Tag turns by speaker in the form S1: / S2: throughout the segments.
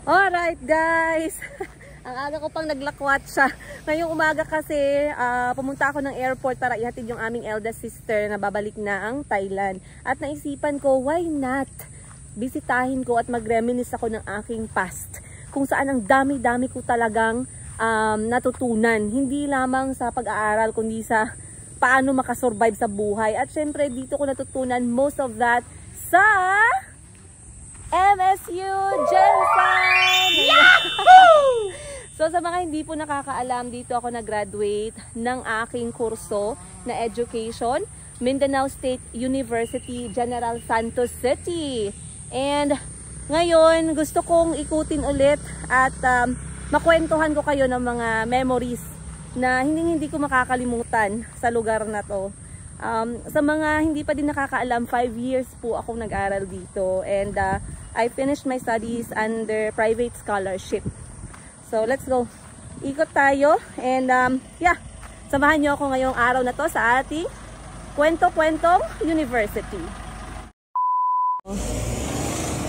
S1: Alright guys, ang aga ko pang naglakwat siya. Ngayong umaga kasi pumunta ako ng airport para ihatid yung aming eldest sister na babalik na ang Thailand. At naisipan ko, why not? Bisitahin ko at mag-reminisce ako ng aking past. Kung saan ang dami-dami ko talagang natutunan. Hindi lamang sa pag-aaral kundi sa paano makasurvive sa buhay. At syempre dito ko natutunan most of that sa MSU Jensen! Yahoo! So sa mga hindi po nakakaalam, dito ako nag-graduate ng aking kurso na education, Mindanao State University, General Santos City. And ngayon, gusto kong ikutin ulit at makwentuhan ko kayo ng mga memories na hindi ko makakalimutan sa lugar na to. Sa mga hindi pa din nakakaalam, 5 years po akong nag-aral dito and I finished my studies under private scholarship. So let's go. Ikot tayo and yeah, samahan niyo ako ngayong araw na to sa ating Kwento-Kwentong University.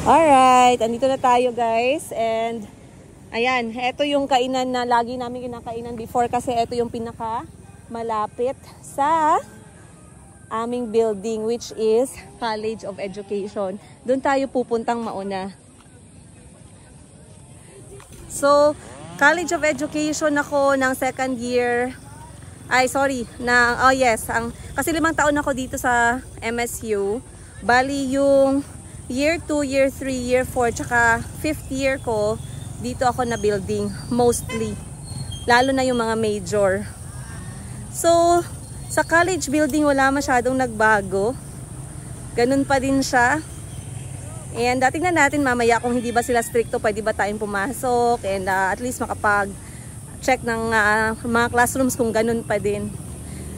S1: Alright, andito na tayo guys and ayan, ito yung kainan na lagi namin kinakainan before kasi ito yung pinaka malapit sa aming building which is College of Education. Doon tayo pupuntang mauna. So, College of Education ako ng second year. Kasi 5 taon ako dito sa MSU. Bali yung year 2, year 3, year 4, tsaka 5th year ko, dito ako na building mostly. Lalo na yung mga major. So, sa college building wala masyadong nagbago. Ganun pa din siya. And tingnan natin mamaya kung hindi ba sila stricto, pwede ba tayong pumasok and at least makapag-check ng mga classrooms kung ganun pa din.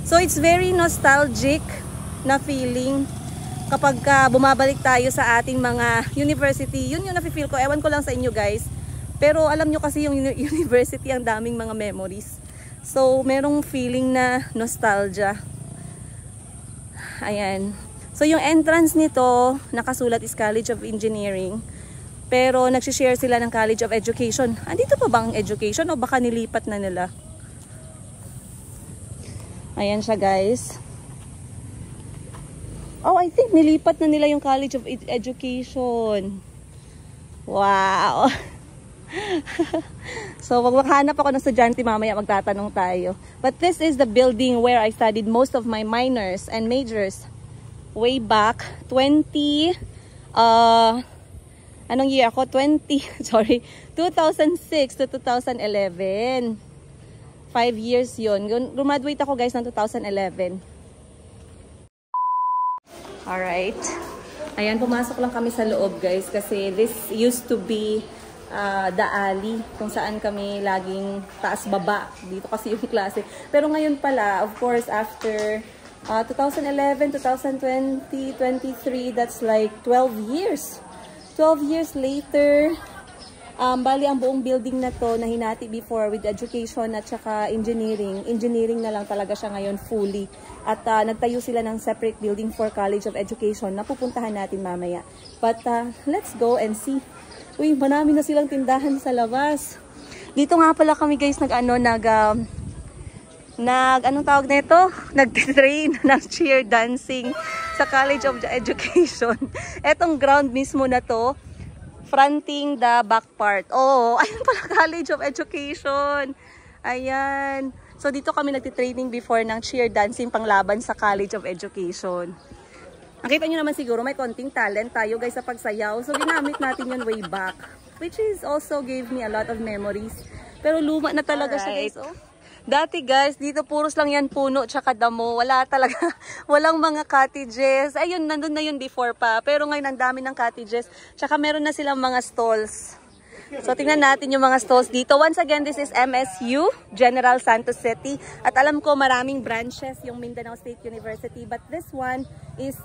S1: So it's very nostalgic na feeling kapag bumabalik tayo sa ating mga university. Yun yung nafe-feel ko. Ewan ko lang sa inyo guys. Pero alam nyo kasi yung university ang daming mga memories. So, merong feeling na nostalgia. Ayan. So, yung entrance nito, nakasulat is College of Engineering. Pero, nagsishare sila ng College of Education. Andito pa bang education o baka nilipat na nila? Ayan siya, guys. Oh, I think nilipat na nila yung College of Education. Wow! So, wag makahanap ako ng estudyante mamaya, magtatanong tayo. But this is the building where I studied most of my minors and majors way back 2006 to 2011. 5 years yun. Graduate ako guys ng 2011. Alright. Ayan, pumasok lang kami sa loob guys kasi this used to be the alley kung saan kami laging taas-baba. Dito kasi yung klase. Pero ngayon pala, of course, after 2011, 2020, 2023, that's like 12 years. 12 years later, bali ang buong building na to na hinati before with education at saka engineering. Engineering na lang talaga siya ngayon fully. At nagtayo sila ng separate building for College of Education na pupuntahan natin mamaya. But let's go and see. Uy, marami na silang tindahan sa labas. Dito nga pala kami guys anong tawag nito? Nag-train ng cheer dancing sa College of Education. Etong ground mismo na to, fronting the back part. Oh, ayun pala College of Education. Ayan. So dito kami nagtitraining before ng cheer dancing panglaban sa College of Education. Nakita nyo naman siguro may konting talent tayo guys sa pagsayaw. So ginamit natin yun way back. Which is also gave me a lot of memories. Pero luma na talaga siya guys. Oh. Dati guys, dito puros lang yan puno tsaka damo. Wala talaga, walang mga cottages. Ayun, nandun na yun before pa. Pero ngayon ang dami ng cottages. Tsaka meron na silang mga stalls. So tingnan natin yung mga stalls dito. Once again, this is MSU, General Santos City. At alam ko maraming branches yung Mindanao State University. But this one is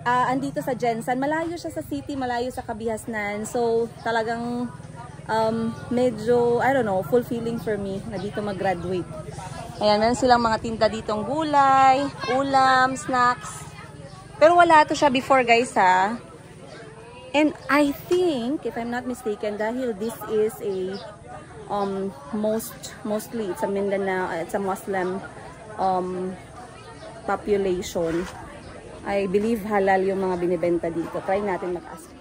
S1: andito sa Jensen. Malayo siya sa city, malayo sa Kabihasnan. So, talagang medyo, I don't know, fulfilling for me na dito mag-graduate. Ayan, meron silang mga tinda ditong gulay, ulam, snacks. Pero wala to siya before guys ha. And I think, if I'm not mistaken, dahil this is a mostly it's a Mindanao, it's a Muslim population. I believe halal yung mga binibenta dito. Try natin mag-ask.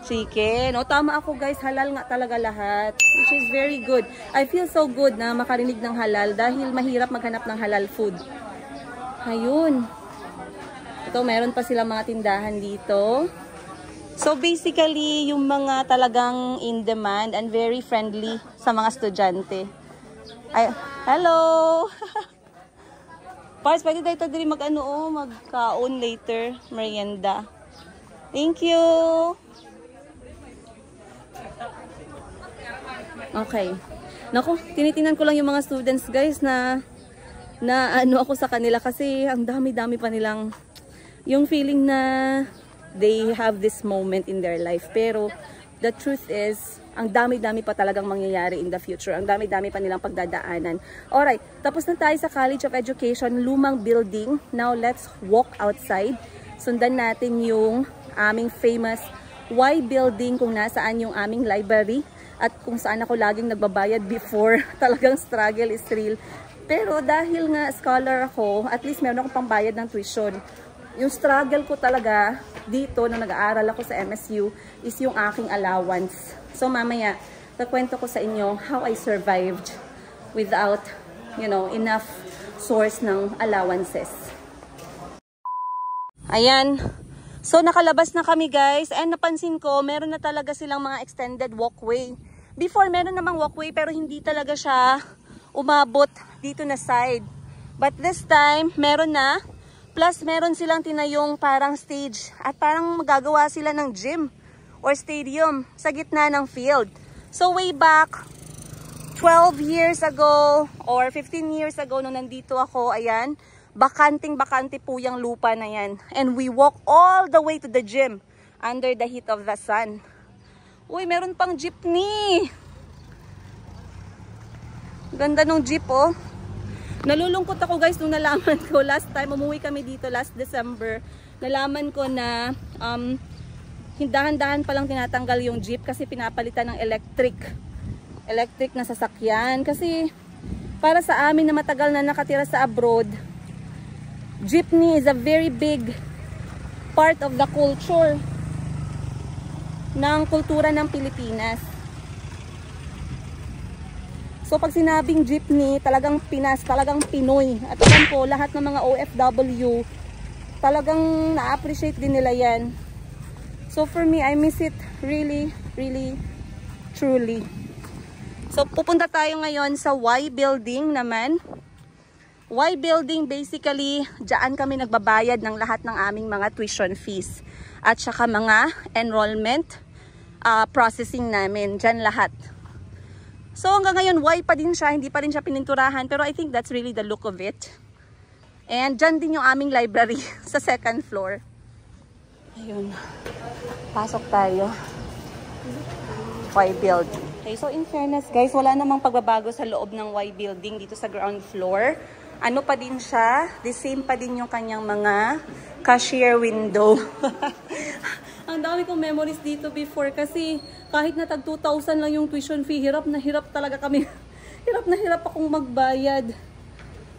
S1: Chicken. O, tama ako guys. Halal nga talaga lahat. Which is very good. I feel so good na makarinig ng halal dahil mahirap maghanap ng halal food. Ayun. Ito, meron pa silang mga tindahan dito. So, basically, yung mga talagang in demand and very friendly sa mga estudyante. Ay, hello! Pars, pwede tayo ito din magkaon later. Merienda. Thank you! Okay. Naku, tinitingnan ko lang yung mga students guys na ako sa kanila kasi ang dami-dami pa nilang yung feeling na they have this moment in their life. Pero the truth is, ang dami-dami pa talagang mangyayari in the future. Ang dami-dami pa nilang pagdadaanan. Alright, tapos na tayo sa College of Education, lumang building. Now, let's walk outside. Sundan natin yung aming famous Y building kung nasaan yung aming library at kung saan ako laging nagbabayad before. Talagang struggle is real. Pero dahil nga scholar ako, at least meron akong pambayad ng tuition. Yung struggle ko talaga dito na nag-aaral ako sa MSU is yung aking allowance. So mamaya, kakwento ko sa inyo how I survived without, enough source ng allowances. Ayan. So nakalabas na kami guys and napansin ko meron na talaga silang mga extended walkway. Before meron namang walkway pero hindi talaga siya umabot dito na side. But this time meron na. Plus, meron silang tinayong parang stage at parang magagawa sila ng gym or stadium sa gitna ng field. So, way back, 12 years ago or 15 years ago nung nandito ako, ayan, bakanting-bakante po yung lupa na yan. And we walk all the way to the gym under the heat of the sun. Uy, meron pang jeepney! Ganda nung jeep, oh. Nalulungkot ako guys nung nalaman ko last time, umuwi kami dito last December, nalaman ko na dahan-dahan palang tinatanggal yung jeep kasi pinapalitan ng electric na sasakyan. Kasi para sa amin na matagal na nakatira sa abroad, jeepney is a very big part of the culture ng kultura ng Pilipinas. So pag sinabing jeepney, talagang Pinas, talagang Pinoy. At alam ko, lahat ng mga OFW, talagang na-appreciate din nila yan. So for me, I miss it really, really, truly. So pupunta tayo ngayon sa Y building naman. Y building, basically, dyan kami nagbabayad ng lahat ng aming mga tuition fees. At saka mga enrollment processing namin. Dyan lahat. So hanggang ngayon, Y pa din siya, hindi pa rin siya pininturahan, pero I think that's really the look of it. And dyan din yung aming library sa second floor. Ayun. Pasok tayo. Y building. Okay, so in fairness guys, wala namang pagbabago sa loob ng Y building dito sa ground floor. Ano pa din siya, the same pa din yung kanyang mga cashier window. Ang dami kong memories dito before kasi kahit na tag 2,000 lang yung tuition fee, hirap na hirap talaga kami. Hirap na hirap akong magbayad.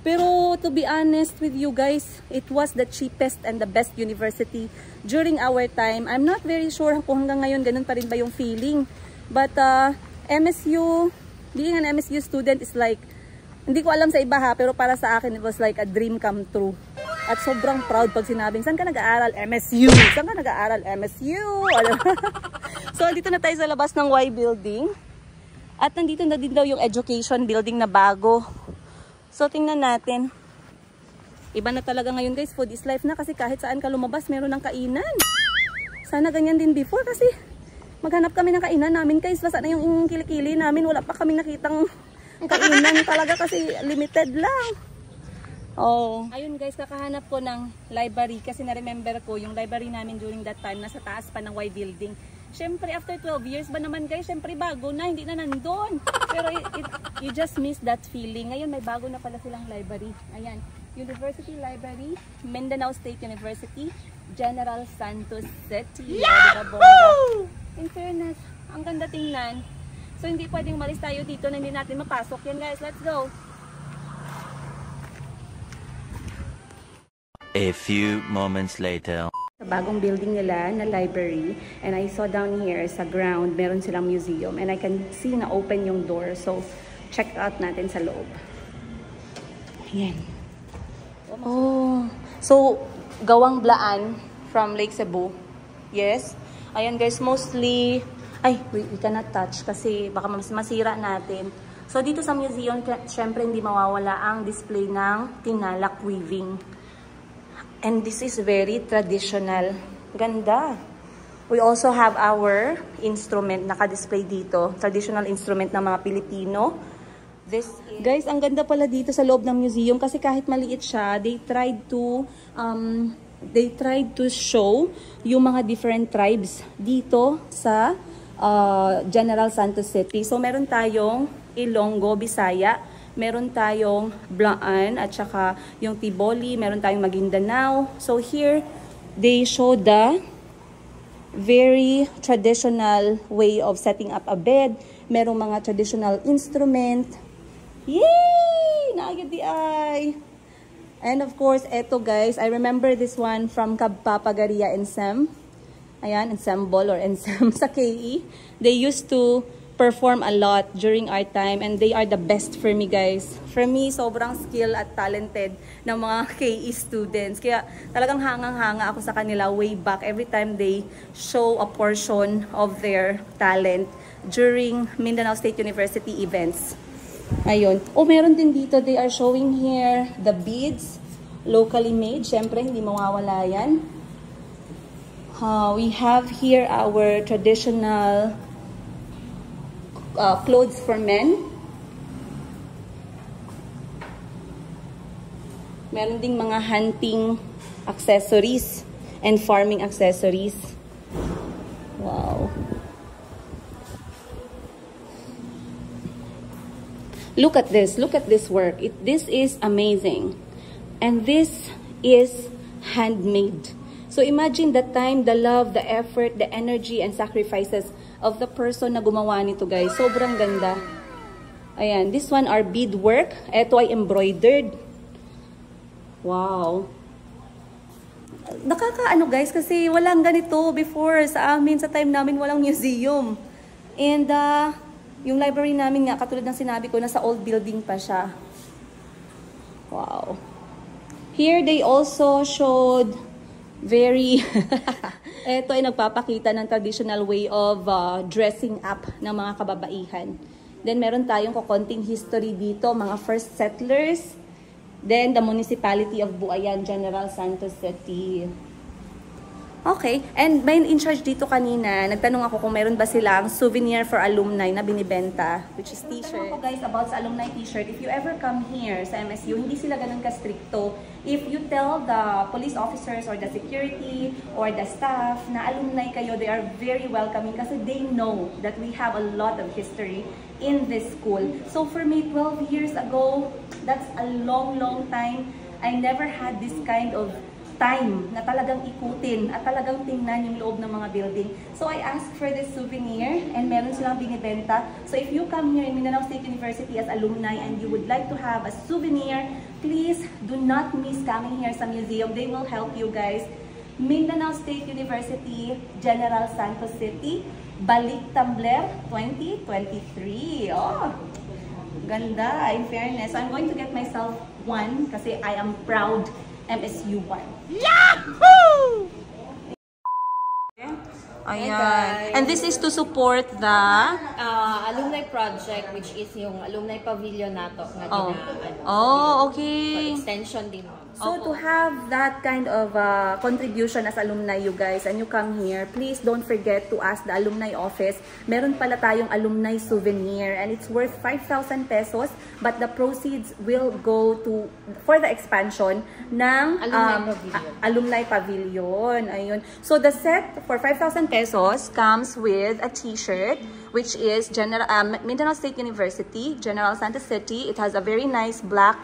S1: Pero to be honest with you guys, it was the cheapest and the best university during our time. I'm not very sure kung hanggang ngayon ganun pa rin ba yung feeling. But MSU, being an MSU student is like, hindi ko alam sa iba ha, pero para sa akin it was like a dream come true. At sobrang proud pag sinabing, saan ka nag-aaral? MSU! Saan ka nag-aaral? MSU! So, dito na tayo sa labas ng Y building. At nandito na din daw yung education building na bago. So, tingnan natin. Iba na talaga ngayon guys, food is life na kasi kahit saan ka lumabas, meron ng kainan. Sana ganyan din before kasi maghanap kami ng kainan namin guys. Basta na yung kilikili namin, wala pa kami nakitang kainan talaga kasi limited lang. Oh. Ayun guys, kakahanap ko ng library kasi na-remember ko yung library namin during that time nasa taas pa ng Y building. Syempre after 12 years ba naman guys, syempre bago na, hindi na nandun. Pero you just miss that feeling. Ngayon may bago na pala silang library. Ayan, University Library, Mindanao State University. General Santos City. Yahoo! In fairness, ang ganda tingnan. So, hindi pwedeng malis tayo dito na hindi natin mapasok. Yan guys, let's go!
S2: A few moments later.
S1: Sa bagong building nila na library, and I saw down here sa ground, meron silang museum, and I can see na open yung door. So, check out natin sa loob. Ayan. Oh, so, gawang Blaan from Lake Cebu. Yes. Ayan guys, mostly... Ay, we cannot touch kasi baka masira natin. So, dito sa museum, syempre hindi mawawala ang display ng tinalak weaving. And this is very traditional. Ganda. We also have our instrument naka-display dito. Traditional instrument ng mga Pilipino. Guys, ang ganda pala dito sa loob ng museum kasi kahit maliit siya, they tried to show yung mga different tribes dito sa General Santos City. So, meron tayong Ilonggo, Bisaya, meron tayong Blaan, at saka yung Tiboli, meron tayong Maguindanao. So, here, they show the very traditional way of setting up a bed. Merong mga traditional instrument. Yay! Naagad di ay! And of course, eto guys, I remember this one from Kapapagaria Ensemble. Ayan, ensemble or ensemble sa KE. They used to perform a lot during our time and they are the best for me guys. For me, sobrang skill at talented ng mga KE students. Kaya talagang hangang-hanga ako sa kanila way back every time they show a portion of their talent during Mindanao State University events. Ayun. Oh, meron din dito. They are showing here the beads, locally made. Siyempre, hindi mawawala yan. We have here our traditional clothes for men. Meron ding mga hunting accessories and farming accessories. Wow. Look at this. Look at this work. This is amazing. And this is handmade. So imagine the time, the love, the effort, the energy, and sacrifices of the person na gumawa nito guys. Sobrang ganda. Ayan, this one are bead work. Ito ay embroidered. Wow. Nakakaano guys kasi walang ganito before sa amin. Sa time namin walang museum. And yung library namin nga, katulad ng sinabi ko, nasa old building pa siya. Wow. Here they also showed very ito ay nagpapakita ng traditional way of dressing up ng mga kababaihan. Then meron tayong konting history dito, mga first settlers. Then the municipality of Buayan, General Santos City. Okay, and may in charge dito kanina, nagtanong ako kung meron ba silang souvenir for alumni na binibenta, which is t-shirt. Tanong ako guys about sa alumni t-shirt. If you ever come here sa MSU, hindi sila ganun ka-stricto. If you tell the police officers or the security or the staff na alumni kayo, they are very welcoming kasi they know that we have a lot of history in this school. So for me, 12 years ago, that's a long, long time. I never had this kind of time na talagang ikutin at talagang tingnan yung loob ng mga building. So I asked for this souvenir and meron silang binibenta. So if you come here in Mindanao State University as alumni and you would like to have a souvenir, please do not miss coming here sa museum. They will help you guys. Mindanao State University, General Santos City, Balik Tumbler 2023. Oh, ganda, in fairness. So I'm going to get myself one kasi I am proud MSU1. Yahoo! Ayan. And this is to support the
S3: alumni project, which is yung alumni pavilion nato na
S1: okay.
S3: For extension din.
S1: So to have that kind of contribution as alumni, you guys, and you come here, please don't forget to ask the alumni office. Meron pala tayong alumni souvenir and it's worth 5,000 pesos, but the proceeds will go to for the expansion ng alumni pavilion. Ayun. So the set for 5,000 pesos comes with a t-shirt which is Mindanao State University, General Santos City. It has a very nice black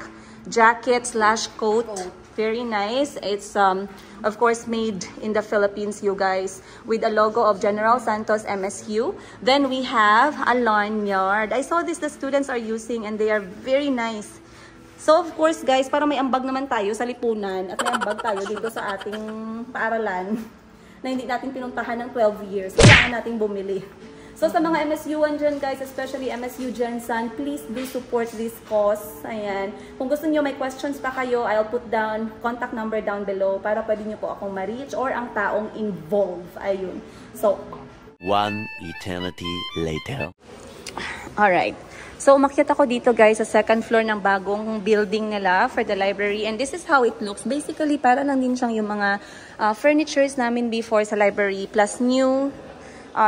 S1: jacket / coat Very nice. It's of course made in the Philippines, you guys, with a logo of General Santos MSU. Then we have a lanyard. I saw this the students are using and they are very nice. So of course guys, para may ambag naman tayo sa lipunan at may ambag tayo dito sa ating paaralan na hindi natin pinuntahan ng 12 years, kailangan natin bumili. So sa mga MSU-1 dyan guys, especially MSU Gensan, please do support this cause. Ayan. Kung gusto niyo may questions pa kayo, I'll put down contact number down below para pwede niyo po akong ma-reach or ang taong involved. Ayun. So,
S2: one eternity later.
S1: alright. So umakyat ako dito guys sa second floor ng bagong building nila for the library. And this is how it looks. Basically, para lang din siyang yung mga furnitures namin before sa library plus new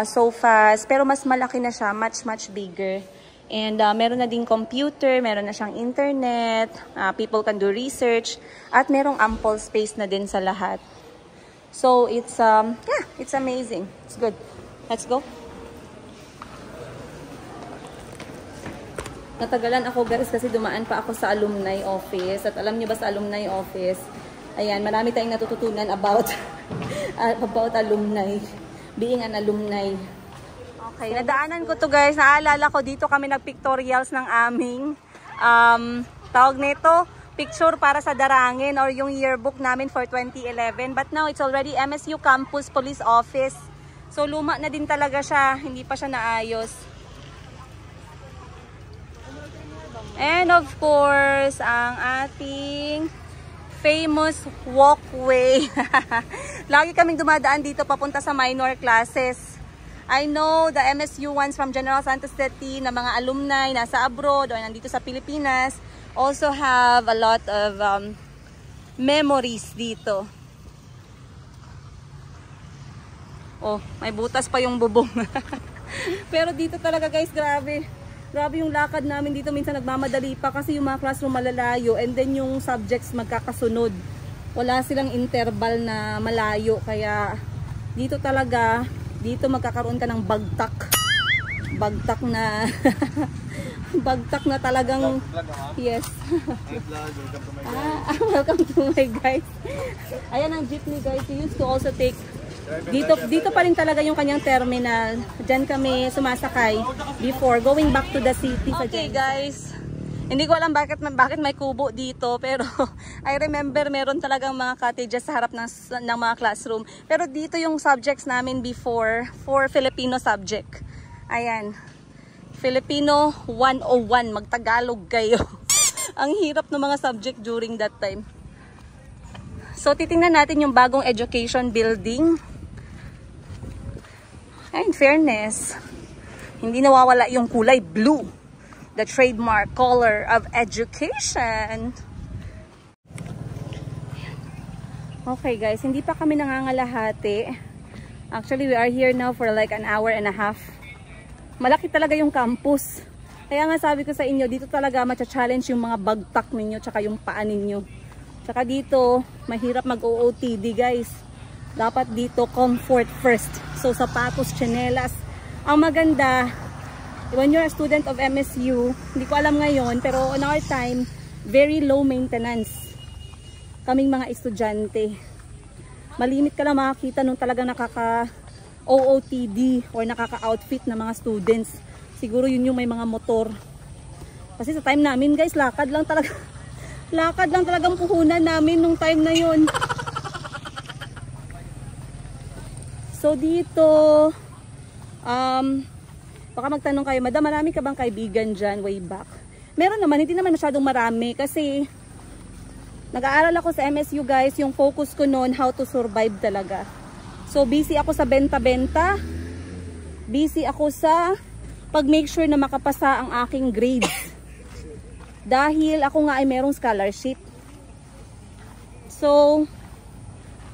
S1: sofas, pero mas malaki na siya, much bigger. And meron na din computer, meron na siyang internet, people can do research, at merong ample space na din sa lahat. So it's yeah, it's amazing. It's good. Let's go. Natagalan ako guys kasi dumaan pa ako sa alumni office. At alam niyo ba sa alumni office, ayan, marami tayong natututunan about about alumni. Being an alumni. Okay, nadaanan ko to guys. Naalala ko dito kami nag-pictorials ng aming tawag nito, picture para sa darangin or yung yearbook namin for 2011. But now it's already MSU Campus Police Office. So luma na din talaga siya. Hindi pa siya naayos. And of course, ang ating famous walkway. Lagi kaming dumadaan dito papunta sa minor classes. I know the MSU ones from General Santos City na mga alumni nasa abroad or nandito sa Pilipinas also have a lot of memories dito. Oh, may butas pa yung bubong. Pero dito talaga guys, grabe. Grabe yung lakad namin dito. Minsan nagmamadali pa kasi yung mga classroom malalayo and then yung subjects magkakasunod. Wala silang interval na malayo. Kaya dito talaga, dito magkakaroon ka ng bagtak. Bagtak na bagtak na talagang yes. Welcome to my guys. Ayan ang jeepney guys. We used to also take dito pa rin talaga yung kanyang terminal. Diyan kami sumasakay before going back to the city. Okay guys, hindi ko alam bakit may kubo dito, pero I remember meron talagang mga cottages sa harap ng mga classroom. Pero dito yung subjects namin before for Filipino subject. Ayan, Filipino 101, magtagalog kayo. Ang hirap ng mga subject during that time. So titingnan natin yung bagong education building. In fairness, hindi nawawala yung kulay blue, the trademark color of education. Okay guys, hindi pa kami nangangalahati. Actually, we are here now for like an hour and a half. Malaki talaga yung campus. Kaya nga sabi ko sa inyo, dito talaga matcha-challenge yung mga bagtak ninyo tsaka yung paa ninyo. Tsaka dito, mahirap mag-OOTD guys. Dapat dito comfort first. So sapatos, tsinelas. Ang maganda, when you're a student of MSU, hindi ko alam ngayon, pero on our time, very low maintenance. Kaming mga estudyante. Malimit ka lang makakita nung talagang nakaka-OOTD or nakaka-outfit na mga students. Siguro yun yung may mga motor. Kasi sa time namin guys, lakad lang talaga. Lakad lang talagang puhunan namin nung time na yun. So dito, baka magtanong kayo, Madam, marami ka bang kaibigan dyan way back? Meron naman, hindi naman masyadong marami kasi nag-aaral ako sa MSU guys, yung focus ko noon how to survive talaga. So busy ako sa benta-benta, busy ako sa pag-make sure na makapasa ang aking grades. Dahil ako nga ay merong scholarship. So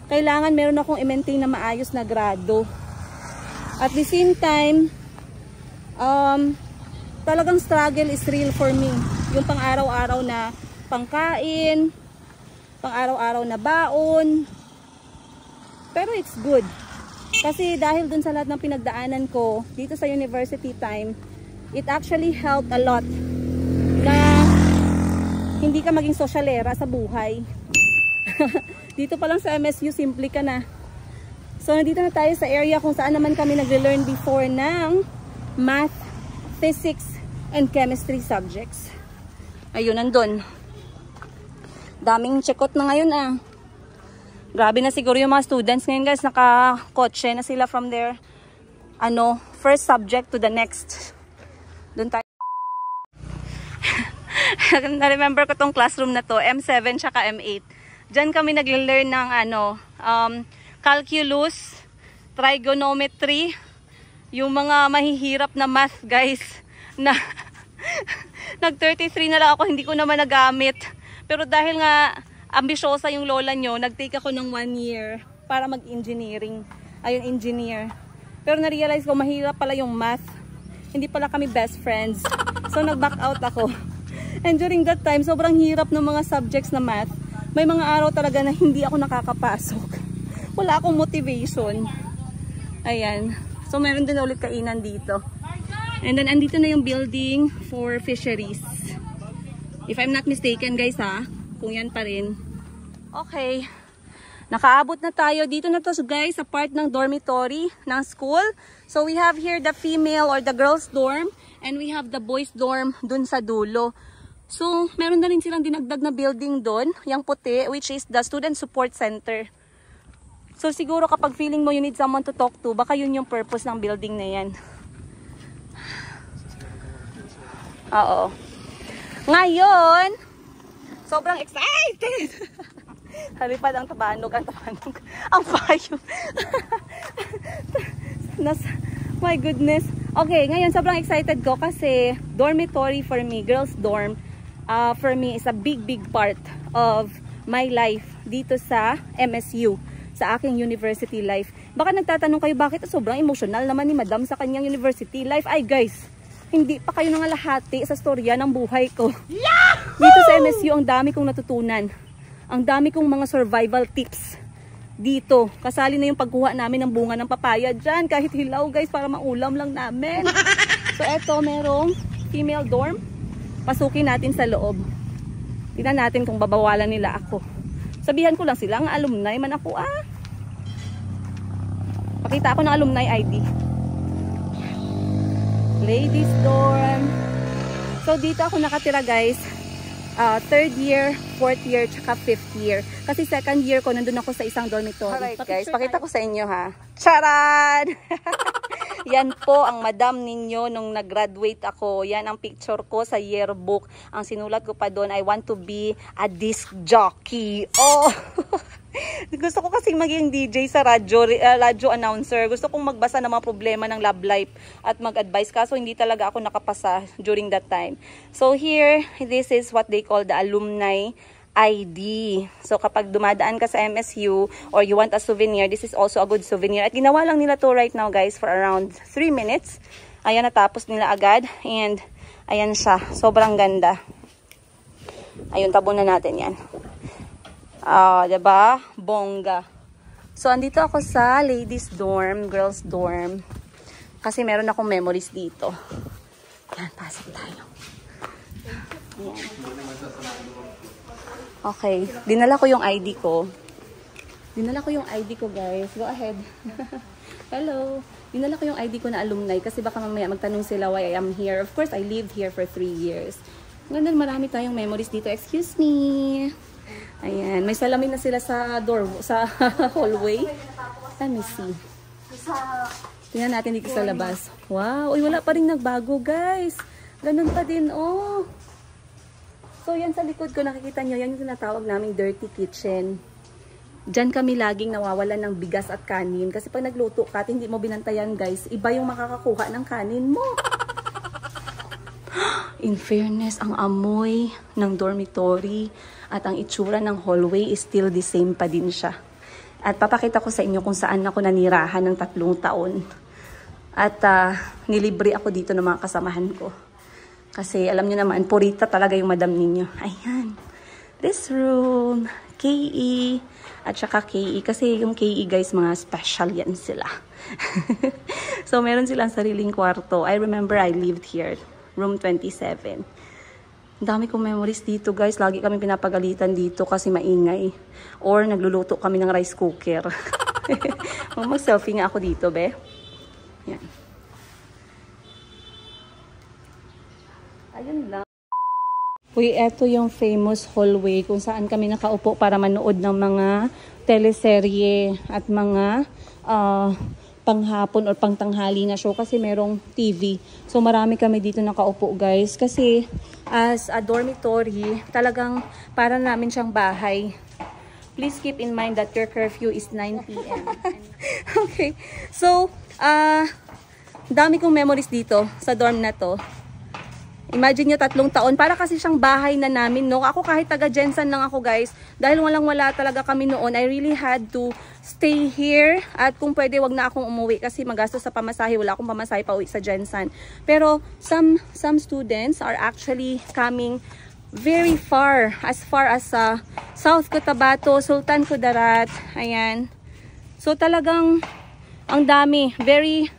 S1: kailangan meron akong i-maintain na maayos na grado. At the same time, talagang struggle is real for me. Yung pang-araw-araw na pangkain, pang-araw-araw na baon. Pero it's good. Kasi dahil dun sa lahat ng pinagdaanan ko dito sa university time, it actually helped a lot na hindi ka maging sosyalera sa buhay. Dito pa lang sa MSU, simple ka na. So, nandito na tayo sa area kung saan naman kami nag-learn before ng math, physics, and chemistry subjects. Ayun, nandun. Daming chekot na ngayon Grabe na siguro yung mga students ngayon guys, naka-kotse na sila from their first subject to the next. Doon tayo. Na-remember ko tong classroom na to, M7 tsaka M8. Diyan kami nag-learn ng calculus, trigonometry, yung mga mahihirap na math guys, na nag-33 na lang ako, hindi ko naman nagamit. Pero dahil nga ambisyosa yung lola nyo, nag-take ako ng 1 year para mag-engineering. Ayun, engineer. Pero na-realize ko, mahirap pala yung math. Hindi pala kami best friends. So, nag-back out ako. And during that time, sobrang hirap ng mga subjects na math. May mga araw talaga na hindi ako nakakapasok. Wala akong motivation. Ayan. So, meron din ulit kainan dito. And then, andito na yung building for fisheries. If I'm not mistaken, guys, kung yan pa rin. Okay. Nakaabot na tayo. Dito na to, guys, sa part ng dormitory ng school. So, we have here the female or the girls' dorm. And we have the boys' dorm dun sa dulo. So, meron na rin silang dinagdag na building dun. Yung puti, which is the Student Support Center. So, siguro kapag feeling mo you need someone to talk to, baka yun yung purpose ng building na yan. Oo. Ngayon, sobrang excited! Halipad ang tabanog, ang payo. My goodness. Okay, ngayon sobrang excited ko kasi dormitory for me, girls dorm, for me is a big part of my life dito sa MSU, sa aking university life. Baka nagtatanong kayo bakit sobrang emotional naman ni Madam sa kanyang university life. Ay guys, hindi pa kayo nangalahati sa storya ng buhay ko. Yahoo! Dito sa MSU, ang dami kong natutunan. Ang dami kong mga survival tips dito. Kasali na yung pagkuha namin ng bunga ng papaya dyan. Kahit hilaw guys, para maulam lang namin. So eto, merong female dorm. Pasukin natin sa loob. Tingnan natin kung babawalan nila ako. Sabihan ko lang sila, ang alumni man ako Pakita ako ng alumni ID. Ladies dorm. So dito ako nakatira guys. 3rd year, 4th year, tsaka 5th year. Kasi 2nd year ko nandun ako sa isang dormitory. Alright guys, pakita ko sa inyo Charan! Yan po ang madam ninyo nung nag-graduate ako. Yan ang picture ko sa yearbook. Ang sinulat ko pa doon, I want to be a disc jockey. Oh! Gusto ko kasing maging DJ sa radyo announcer. Gusto kong magbasa ng mga problema ng love life at mag-advise. Kaso hindi talaga ako nakapasa during that time. So here, this is what they call the alumni ID. So kapag dumadaan ka sa MSU or you want a souvenir, this is also a good souvenir. At ginawa lang nila to right now guys for around 3 minutes. Ayan, natapos nila agad. And ayan siya. Sobrang ganda. Ayun, tabunan natin yan. Diba? Bongga. So, andito ako sa ladies dorm, girls dorm. Kasi meron akong memories dito. Yan, pasok tayo. Yan. Okay. Dinala ko yung ID ko. Guys. Go ahead. Hello. Dinala ko yung ID ko na alumni kasi baka mamaya magtanong sila why I am here. Of course, I lived here for 3 years. Ngayon, marami tayong memories dito. Excuse me. Ayan, may salamin na sila sa sa hallway. Let me see. Tingnan natin dito sa labas. Wow, uy, wala pa rin nagbago, guys. Ganun pa din, oh. So, yan sa likod ko, nakikita nyo, yan yung tinatawag naming dirty kitchen. Diyan kami laging nawawalan ng bigas at kanin. Kasi pag nagluto ka at hindi mo binantayan, guys, iba yung makakakuha ng kanin mo. In fairness, ang amoy ng dormitory at ang itsura ng hallway is still the same pa din siya. At papakita ko sa inyo kung saan ako nanirahan ng 3 taon. At nilibre ako dito ng mga kasamahan ko. Kasi alam nyo naman, purita talaga yung madam ninyo. Ayan. This room, KE, at saka KE. Kasi yung KE guys, mga special yan sila. So meron silang sariling kwarto. I remember I lived here. Room 27. Ang dami kong memories dito guys. Lagi kami pinapagalitan dito kasi maingay. Or nagluluto kami ng rice cooker. Mag-selfie nga ako dito, be. Yan. Ayun lang. Uy, eto yung famous hallway kung saan kami nakaupo para manood ng mga teleserye at mga panghapon or pangtanghali na show kasi merong TV. So marami kami dito nakaupo guys kasi as a dormitory, talagang para namin siyang bahay. Please keep in mind that your curfew is 9 PM. Okay. So, dami kong memories dito sa dorm na to. Imagine nyo 3 taon. Para kasi siyang bahay na namin, no? Ako kahit taga Jensen lang ako, guys. Dahil walang-wala talaga kami noon, I really had to stay here. At kung pwede, wag na akong umuwi kasi magastos sa pamasahe. Wala akong pamasahe pa uwi sa Jensen. Pero some students are actually coming very far as South Cotabato, Sultan Kudarat. Ayan. So talagang ang dami. Very,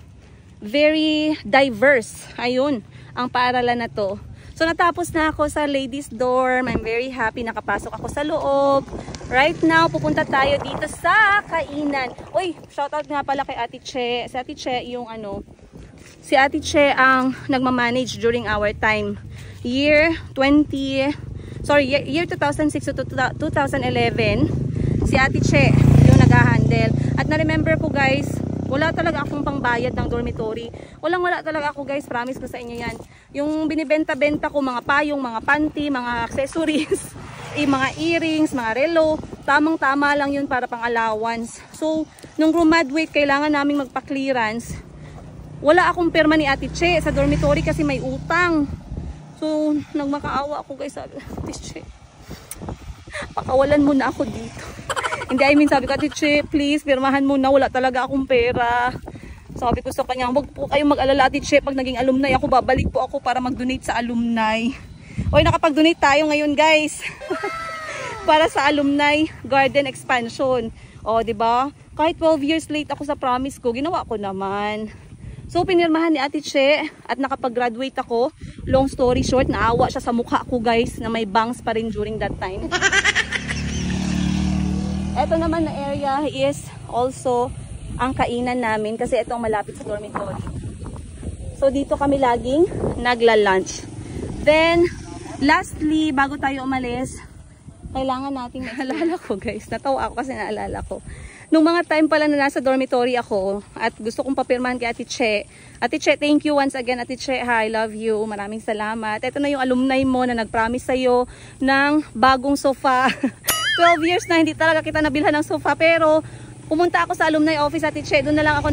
S1: very diverse. Ayun. Ang paaralan na to. So natapos na ako sa ladies dorm. I'm very happy nakapasok ako sa loob. Right now, pupunta tayo dito sa kainan. Uy, shoutout nga pala kay Ate Che. Si Ate Che yung si Ate Che ang nagmamanage during our time. Year 2006 to 2011. Si Ate Che yung nag-handle. At na-remember ko guys, wala talaga akong pangbayad ng dormitory. Wala talaga ako guys, promise ko sa inyo yan. Yung binibenta-benta ko, mga payong, mga panty, mga accessories, mga earrings, mga relo, tamang-tama lang yun para pang allowance. So, nung graduate, kailangan naming magpa-clearance. Wala akong perma ni Ate Che sa dormitory kasi may utang. So, nagmakaawa ako guys, sabi, Ate Che, pakawalan mo na ako dito. Hindi, I mean, sabi ko, Ate Che, please, pirmahan mo na. Wala talaga akong pera. Sabi ko sa kanya, wag po kayong mag-alala, Ate Che. Pag naging alumni ako, babalik po ako para mag-donate sa alumni. Oy, nakapag-donate tayo ngayon, guys. Para sa alumni garden expansion. O, diba? Kahit 12 years late ako sa promise ko, ginawa ko naman. So, pinirmahan ni Ate Che at nakapag-graduate ako. Long story short, naawa siya sa mukha ko, guys, na may bangs pa rin during that time. Ito naman na area is also ang kainan namin kasi ito ang malapit sa dormitory. So dito kami laging nagla-lunch. Then, lastly, bago tayo umalis, kailangan nating naalala ko guys. Natawa ako kasi naalala ko. Nung mga time pala na nasa dormitory ako at gusto kong papirmahan kay Ate Che. Ate Che, thank you once again. Ate Che, hi, love you. Maraming salamat. Ito na yung alumni mo na nag-promise sa'yo ng bagong sofa. 12 years na hindi talaga kita nabilhan ng sofa, pero pumunta ako sa alumni office, Ate Che, doon na lang ako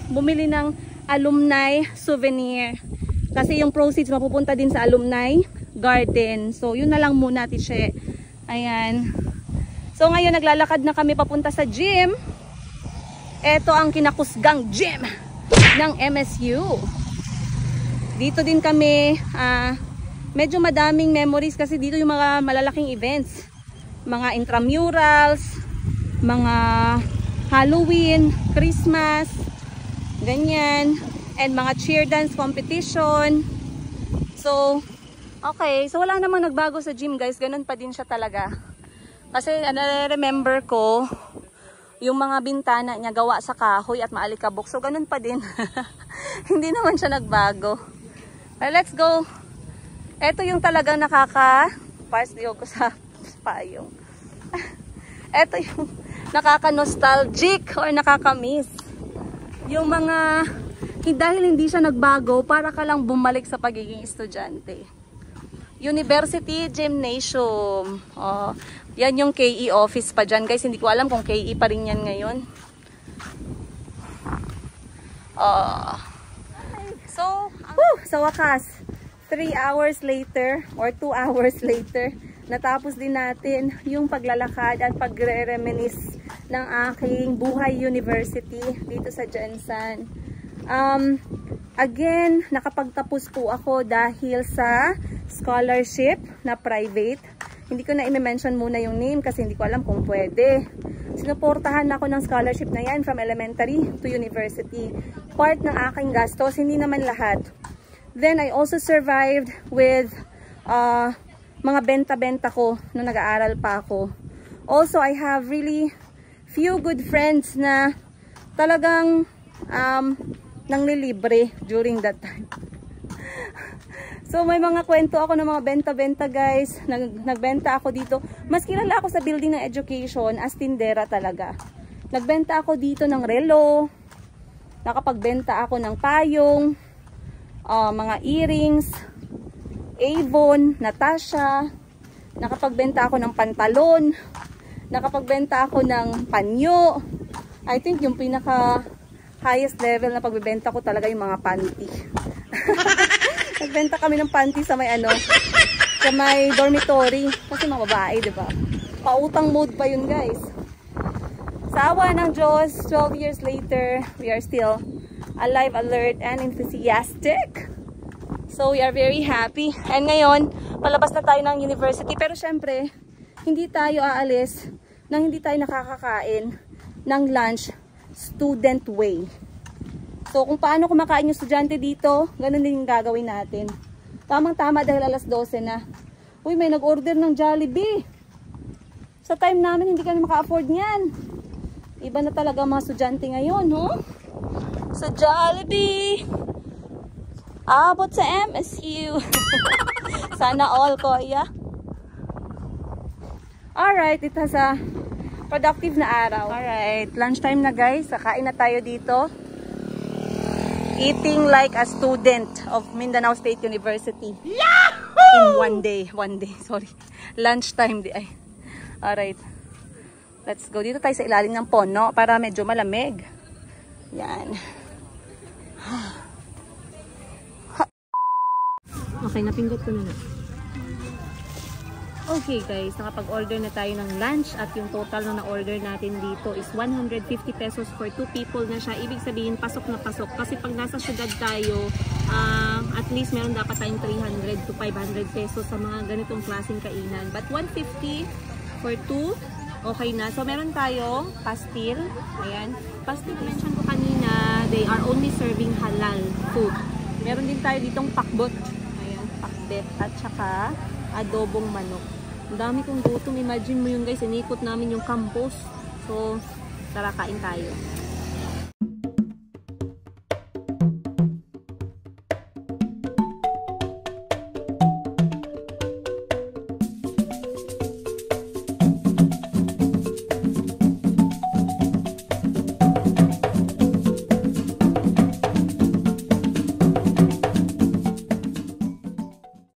S1: bumili ng alumni souvenir. Kasi yung proceeds mapupunta din sa alumni garden. So yun na lang muna, Ate Che. Ayan. So ngayon naglalakad na kami papunta sa gym. Ito ang kinakusgang gym ng MSU. Dito din kami, medyo madaming memories kasi dito yung mga malalaking events. Mga intramurals, mga Halloween, Christmas, ganyan, and mga cheer dance competition. So, okay. So, wala namang nagbago sa gym, guys. Ganun pa din siya talaga. Kasi, remember ko, yung mga bintana niya gawa sa kahoy at maalikabok. So, ganun pa din. Hindi naman siya nagbago. Well, let's go. Ito yung talagang nakaka-pass ko sa payong. Ito yung nakaka-nostalgic or nakaka-miss. Yung mga, dahil hindi siya nagbago, para ka lang bumalik sa pagiging estudyante. University Gymnasium. Oh, yan yung KE office pa dyan. Guys, hindi ko alam kung KE pa rin yan ngayon. So, sa wakas, 3 hours later or 2 hours later, natapos din natin yung paglalakad at pagre-reminisce ng aking buhay university dito sa Jensen. Again, nakapagtapos po ako dahil sa scholarship na private. Hindi ko na i-mention muna yung name kasi hindi ko alam kung pwede. Sinuportahan ako ng scholarship na yan from elementary to university. Part ng aking gastos, hindi naman lahat. Then I also survived with mga benta-benta ko nung nag-aaral pa ako. Also, I have really few good friends na talagang nanglilibre during that time. So may mga kwento ako ng mga benta-benta guys. Nagbenta ako dito. Mas kilala ako sa building ng education as tindera talaga. Nagbenta ako dito ng relo. Nakapagbenta ako ng payong, mga earrings, Avon, Natasha. Nakapagbenta ako ng pantalon. Nakapagbenta ako ng panyo. I think yung pinaka highest level na pagbebenta ko talaga yung mga panty. Nagbenta kami ng panty sa may sa may dormitory. Kasi mga babae, diba? Pautang mode pa yun, guys. Sa awa ng Diyos, 12 years later, we are still alive, alert, and enthusiastic. So, we are very happy. And ngayon, palabas na tayo ng university. Pero syempre, hindi tayo aalis nang hindi tayo nakakakain ng lunch student way. So, kung paano kumakain yung estudyante dito, ganun din yung gagawin natin. Tamang-tama dahil alas 12 na. Uy, may nag-order ng Jollibee. Sa time namin, hindi kami maka-afford niyan. Iba na talaga mga estudyante ngayon, no? Sa Jollibee! Abot sa MSU! Sana all ko, yeah? Alright, it has a productive na araw. Alright, lunchtime na guys. Kakain na tayo dito. Eating like a student of Mindanao State University. Yahoo! In one day, sorry. Lunchtime di ay. Alright. Let's go. Dito tayo sa ilalim ng puno para medyo malamig. Yan. Okay, napindot ko na. Okay guys, nakapag-order na tayo ng lunch at yung total na na-order natin dito is 150 pesos for 2 people na siya. Ibig sabihin, pasok na pasok. Kasi pag nasa syudad tayo, at least meron dapat tayong 300 to 500 pesos sa mga ganitong klaseng kainan. But 150 for 2, okay na. So meron tayong pastil. Ayan. Pastil, mention ko kanina, they are only serving halal food. Meron din tayo ditong pakbot. Ayan, pakbet. At saka adobong manok. Ang dami kong gutom. Imagine mo yun guys, inikot namin yung campus. So, tara kain tayo.